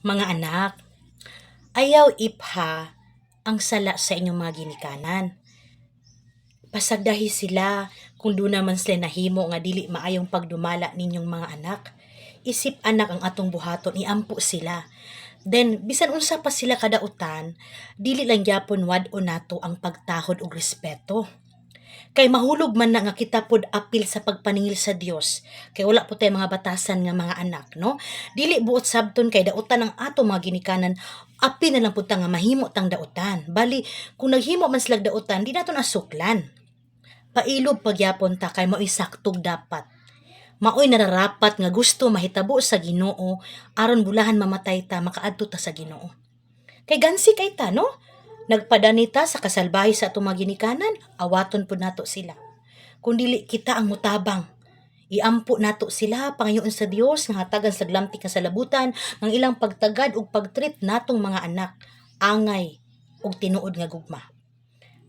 Mga anak, ayaw ipha ang sala sa inyong mga ginikanan. Pasagdahi sila kung doon naman sila nahimo nga dili maayong pagdumala ninyong mga anak. Isip anak ang atong buhaton, iampo sila. Then, bisan unsa pa sila kadautan, dili lang gyapon wad-o nato ang pagtahod ug respeto. Kay mahulog man na nga kita pod apil sa pagpaningil sa Dios. Kay wala po tayo mga batasan nga mga anak, no? Dili buot sabton kay dautan ang ato mga ginikanan, apil na lang pud ta nga mahimo tang dautan. Bali, kung naghimo man sila dautan, di nato nasuklan. Pailob pagyapon ta kay mao'y saktog dapat. Mao'y nararapat nga gusto mahitabo sa Ginoo aron bulahan mamatay ta makaadto ta sa Ginoo. Kay gansi kay ta, no? Nagpadanita sa kasalbahi sa atong mga ginikanan, awaton pud nato sila. Kung dili kita ang mutabang, iampo nato sila pangayoon sa Dios nga hatagan sa glamtik nga salabutan ng ilang pagtagad ug pagtreat natong mga anak, angay ug tinuod nga gugma.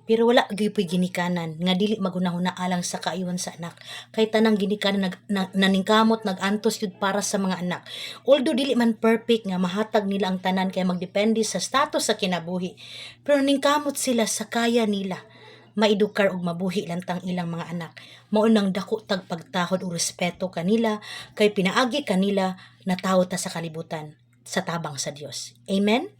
Pero wala gyud ginikanan nga dili magunahuna alang sa kaayuhan sa anak. Kay tanang ginikanan naningkamot nagantos yun para sa mga anak. Although dili man perfect nga mahatag nila ang tanan kay magdepende sa status sa kinabuhi. Pero naningkamot sila sa kaya nila maedukar og mabuhi lantang ilang mga anak. Mao nang dako tag pagtahod ug respeto kanila kay pinaagi kanila na tawo ta sa kalibutan sa tabang sa Dios. Amen.